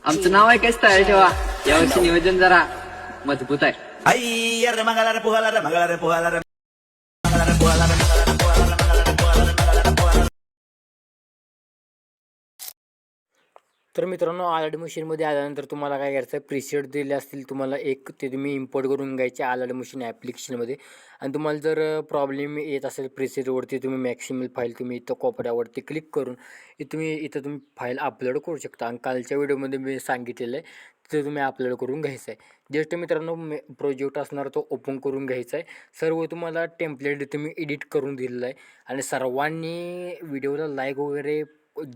आमचं नाव आहे काय स्थळ ठेवा. यावर्षी नियोजन जरा मजबूत आहे. Ay, arre mangala repuja la remangala repuja la तर मित्रांनो, आलाडी मशीनमध्ये आल्यानंतर तुम्हाला काय करायचं आहे, प्रीसेट दिले असतील तुम्हाला एक, ते तुम्ही इम्पोर्ट करून घ्यायचे आलाडी मशीन ॲप्लिकेशनमध्ये. आणि तुम्हाला जर प्रॉब्लेम येत असेल प्रीसेटवरती, तुम्ही मॅक्सिमल फाईल तुम्ही इथं कोपऱ्यावरती क्लिक करून इथं तुम्ही फाईल अपलोड करू शकता. आणि कालच्या व्हिडिओमध्ये मी सांगितलेलं आहे ते तुम्ही अपलोड करून घ्यायचं आहे. जस्ट मित्रांनो, प्रोजेक्ट असणार तो ओपन करून घ्यायचा आहे. सर्व तुम्हाला टेम्पलेट तुम्ही एडिट करून दिलेलं आहे. आणि सर्वांनी व्हिडिओला लाईक वगैरे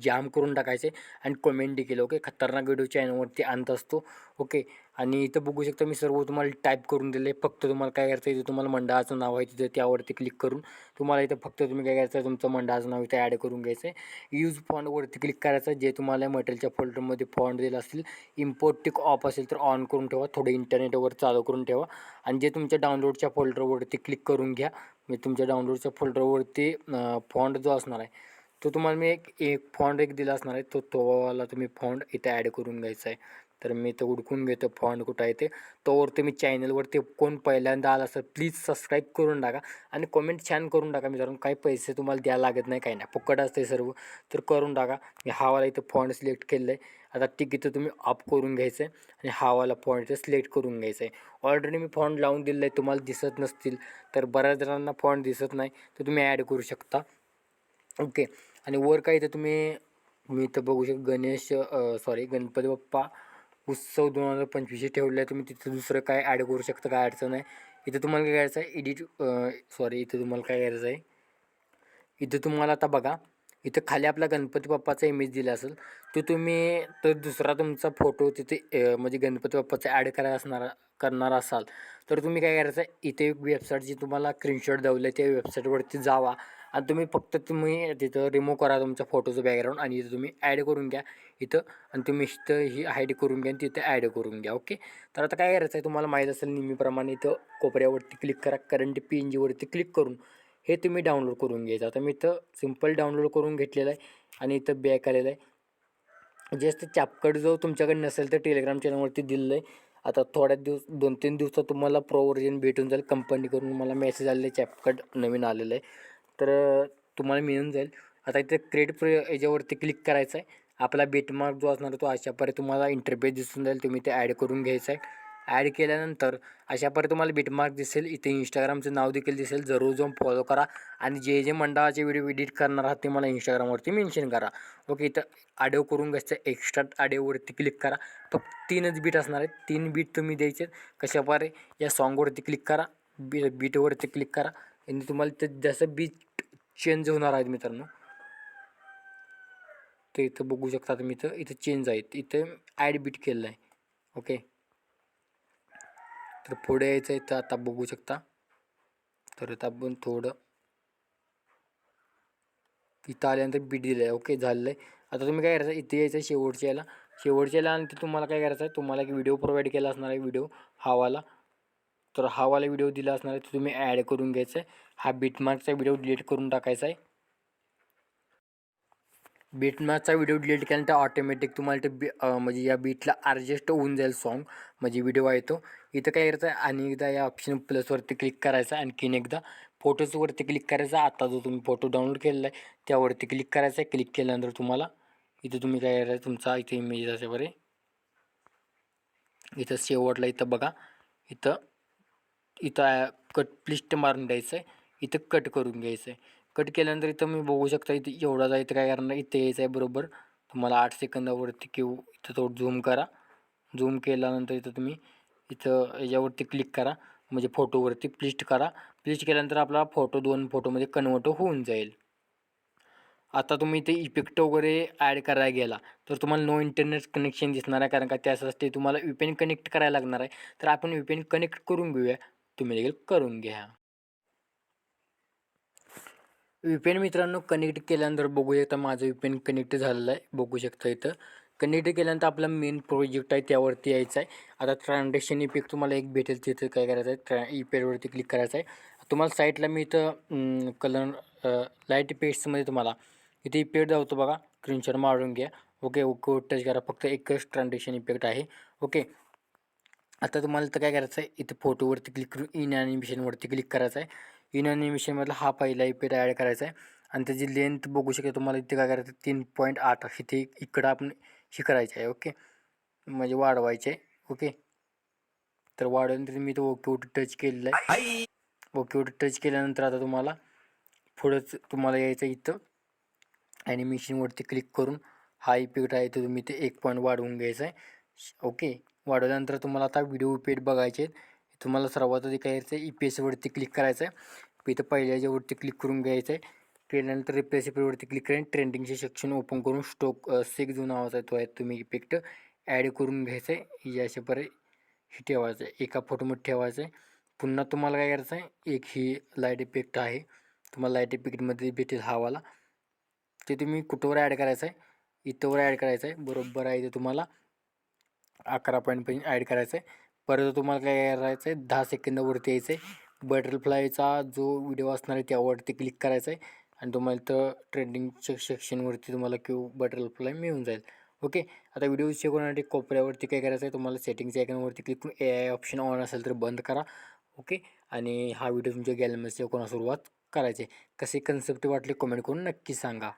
जाम करून टाकायचे आणि कमेंट देखील. ओके, खतरनाक व्हिडिओ चॅनलवरती आणत असतो. ओके, आणि इथं बघू शकता मी सर्व तुम्हाला टाईप करून दिले. फक्त तुम्हाला काय करायचं आहे, इथं तुम्हाला मंडळाचं नाव आहे तिथं त्यावरती क्लिक करून तुम्हाला इथं फक्त तुम्ही काय करायचं आहे, तुमचं मंडळाचं नाव इथं ॲड करून घ्यायचं आहे. यूज फॉन्टवरती क्लिक करायचं. जे तुम्हाला मटेरियलच्या फोल्डरमध्ये फॉन्ट दिलं असतील, इम्पोर्ट टिक ऑफ असेल तर ऑन करून ठेवा, थोडं इंटरनेटवर चालू करून ठेवा. आणि जे तुमच्या डाउनलोडच्या फोल्डरवरती क्लिक करून घ्या. मी तुमच्या डाउनलोडच्या फोल्डरवरती फॉन्ट जो असणार आहे तो तुम्हाला मी एक फॉन्ट दिला असणार आहे, तोवाला तुम्ही फॉन्ट इथे ॲड करून घ्यायचा आहे. तर मी इथं हुडकून घेतो फॉन्ट कुठं आहे ते. तोवर तुम्ही चॅनलवरती कोण पहिल्यांदा आला असेल प्लीज सबस्क्राईब करून टाका आणि कमेंट छान करून टाका मित्रांनो. काही पैसे तुम्हाला द्यायला लागत नाही, काही नाही, फुकट असते सर्व. तर करून टाका. मी हावाला इथं फॉन्ट सिलेक्ट केलेलं आहे. आता टिक इथं तुम्ही ऑफ करून घ्यायचं आहे आणि हावाला फॉन्ट इथं सिलेक्ट करून घ्यायचं आहे. ऑलरेडी मी फॉन्ट लावून दिलेलं आहे, तुम्हाला दिसत नसतील तर बऱ्याच जणांना फॉन्ट दिसत नाही तर तुम्ही ॲड करू शकता. ओके, आणि वर काय इथं मी इथं बघू शकतो गणपती बाप्पा उत्सव 2025 ठेवलं आहे. तुम्ही तिथं दुसरं काय ॲड करू शकता, काय अडचण आहे. इथं तुम्हाला काय करायचं आहे, इथं तुम्हाला काय करायचं आहे, इथं तुम्हाला आता बघा, इथं खाली आपला गणपती बाप्पाचा इमेज दिला असेल तो तुम्ही तर दुसरा तुमचा फोटो तिथे म्हणजे गणपती बाप्पाचा ॲड करणार असाल तर तुम्ही काय करायचं आहे, इथे एक वेबसाईट जी तुम्हाला स्क्रीनशॉट दावलं आहे त्या वेबसाईटवरती जावा आणि तुम्ही तिथं रिमूव्ह करा तुमच्या फोटोचं बॅकग्राऊंड आणि इथं तुम्ही ॲड करून घ्या इथं. आणि तुम्ही इथं ही हाईड करून घ्या आणि तिथं ॲड करून घ्या. ओके, तर आता काय करायचं आहे, तुम्हाला माहीत असेल नेहमीप्रमाणे इथं कोपऱ्यावरती क्लिक करा, करंट PNGवरती क्लिक करून हे तुम्ही डाउनलोड करून घ्यायचं. आता मी इथं सिम्पल डाउनलोड करून घेतलेलं आहे आणि इथं बॅक आलेलं आहे. जस्ट चॅपकट जो तुमच्याकडे नसेल तर टेलिग्राम चॅनलवरती दिलेलं आहे. आता थोड्याच 2-3 दिवसात तुम्हाला प्रो व्हर्जन भेटून जाईल. कंपनीकडून मला मेसेज आलेला आहे, चॅपकट नवीन आलेलं आहे तर तुम्हाला मिळून जाईल. आता इथे क्रिएट याच्यावरती क्लिक करायचं आहे. आपला बिटमार्क जो असणार तो अशाप्रकारे तुम्हाला इंटरफेस दिसून जाईल. तुम्ही ते ॲड करून घ्यायचं आहे. ॲड केल्यानंतर अशाप्रकारे तुम्हाला बिटमार्क दिसेल. इथे इंस्टाग्रामचं नाव देखील दिसेल. जरूर जाऊन फॉलो करा आणि जे मंडळाचे व्हिडिओ एडिट करणार आहात ते मला इंस्टाग्रामवरती मेन्शन करा. ओके, इथं ऑडिओ करून घ्यायचं, एक्स्ट्रा ऑडिओवरती क्लिक करा. फक्त 3च बीट असणार आहेत, 3 बीट तुम्ही द्यायचे. कशाप्रकारे, या सॉन्गवरती क्लिक करा, बीटवरती क्लिक करा आणि तुम्हाला ते जसं बीट चेंज होणार आहेत मित्रांनो ते इथं बघू शकता तुम्ही. इथं चेंज आहेत, इथं ॲड बीट केलेलं आहे. ओके, तर पुढे यायचं आहे, तर आता बघू शकता. तर आता आपण थोडं इथं आल्यानंतर बीट दिलं आहे. ओके, झालेलं आहे. आता तुम्ही काय करायचं, इथे यायचं शेवटच्या याला आणि ते तुम्हाला काय करायचं आहे, तुम्हाला एक व्हिडिओ प्रोव्हाइड केला असणार आहे व्हिडिओ हावाला. तर हावाला व्हिडिओ दिला असणार आहे तो तुम्ही ॲड करून घ्यायचा आहे. हा बीटमार्कचा व्हिडिओ डिलीट करून टाकायचा आहे. बीटमार्कचा व्हिडिओ डिलीट केल्यानंतर ऑटोमॅटिक तुम्हाला ते म्हणजे या बीटला ॲडजस्ट होऊन जाईल सॉन्ग, म्हणजे व्हिडिओ आहे तो. इथं काय करायचं आहे, आणि एकदा या ऑप्शन प्लसवरती क्लिक करायचं, आणखीन एकदा फोटोजवरती क्लिक करायचा. आता जो तुम्ही फोटो डाउनलोड केलेला आहे त्यावरती क्लिक करायचं आहे. क्लिक केल्यानंतर तुम्हाला इथं तुम्ही काय करायचं, तुमचा इथे इमेज अशाप्रकारे इथं शेवटला इथं बघा, इथं कट प्लिस्ट मारून द्यायचं आहे. इथं कट करून घ्यायचं आहे. कट केल्यानंतर इथं मी बघू शकता इथे एवढा जायचं, काय करणार इथे यायचं आहे बरोबर तुम्हाला 8 सेकंदावरती किंवा इथं थोडं झूम करा. झूम केल्यानंतर इथं तुम्ही इथं याच्यावरती क्लिक करा, म्हणजे फोटोवरती प्लिस्ट करा. प्लिस्ट केल्यानंतर आपला फोटो 2 फोटोमध्ये कन्वर्ट होऊन जाईल. आता तुम्ही इथे इफेक्ट वगैरे ॲड करायला गेला तर तुम्हाला नो इंटरनेट कनेक्शन दिसणार आहे, कारण का त्यासाठी तुम्हाला VPN कनेक्ट करायला लागणार आहे. तर आपण VPN कनेक्ट करून घेऊया, तुम्ही देखील करून घ्या. VPN मित्रांनो कनेक्ट केल्यानंतर बघू शकता माझं VPN कनेक्ट झालेलं आहे. बघू शकता इथं कनेक्ट केल्यानंतर आपला मेन प्रोजेक्ट आहे त्यावरती यायचं आहे. आता ट्रान्झॅक्शन इफेक्ट तुम्हाला एक भेटेल, तिथं काय करायचं आहे, इफेक्टवरती क्लिक करायचं आहे. तुम्हाला साईटला मी इथं लाईट इफेक्ट्समध्ये तुम्हाला इथे इफेक्ट जातो बघा, स्क्रीनशॉट मारून घ्या. ओके, ओके टच करा. फक्त एकच ट्रान्झॅक्शन इफेक्ट आहे. ओके, आता तुम्हाला तर काय करायचं आहे, इथे फोटोवरती क्लिक करून इन ॲनिमेशनवरती क्लिक करायचं आहे. इन ॲनिमेशनमधला हा पहिला इफेक्ट ॲड करायचा आहे आणि त्याची लेंथ बघू शकता तुम्हाला. इथे काय करायचं 3.8 इथे इकडं आपण हे करायचं आहे. ओके, म्हणजे वाढवायचे आहे. ओके, तर वाढवल्यानंतर मी तो ओके टच केलेला आहे. ओके टच केल्यानंतर आता तुम्हाला पुढंच तुम्हाला यायचं इथं ॲनिमेशनवरती क्लिक करून हा इफेक्ट आहे तो तुम्ही ते 1 पॉईंट वाढवून घ्यायचा आहे. ओके, वाढवल्यानंतर तुम्हाला आता व्हिडिओ इफेक्ट बघायचे आहेत. तुम्हाला सर्वात आधी काय करायचं आहे, EPSवरती क्लिक करायचं आहे. इथं पहिल्या याच्यावरती क्लिक करून घ्यायचं आहे. केल्यानंतर रिप्लेस इफेक्टवरती क्लिक करून ट्रेंडिंगचे सेक्शन ओपन करून स्टॉक सेक जो नावाचा तो आहे तुम्ही इफेक्ट ॲड करून घ्यायचं आहे. या अशा हे ठेवायचं आहे, एका फोटोमध्ये ठेवायचं आहे. पुन्हा तुम्हाला काय करायचं आहे, एक ही लाईट इफेक्ट आहे, तुम्हाला लाईट इफेक्टमध्ये भेटेल हावाला, ते तुम्ही कुठवर ॲड करायचं आहे, इथंवर ॲड करायचं आहे. बरोबर आहे, ते तुम्हाला 11 पॉईंटपर्यंत ॲड करायचं आहे. परत तुम्हाला काय करायचं आहे, 10 सेकंदावरती यायचं आहे. बटरफ्लायचा जो व्हिडिओ असणार आहे त्यावरती क्लिक करायचं आहे आणि तुम्हाला तर ट्रेंडिंगच्या सेक्शनवरती तुम्हाला बटरफ्लाय मिळून जाईल. ओके, आता व्हिडिओ सेव्ह करण्यासाठी कोपऱ्यावरती काय करायचं आहे, तुम्हाला सेटिंगच्या आयकॉनवरती क्लिक करून AI ऑप्शन ऑन असेल तर बंद करा. ओके, आणि हा व्हिडिओ तुमच्या गॅलरीमध्ये सेव्ह करण्यास सुरुवात करायची आहे. कसे कन्सेप्ट वाटले कमेंट करून नक्की सांगा.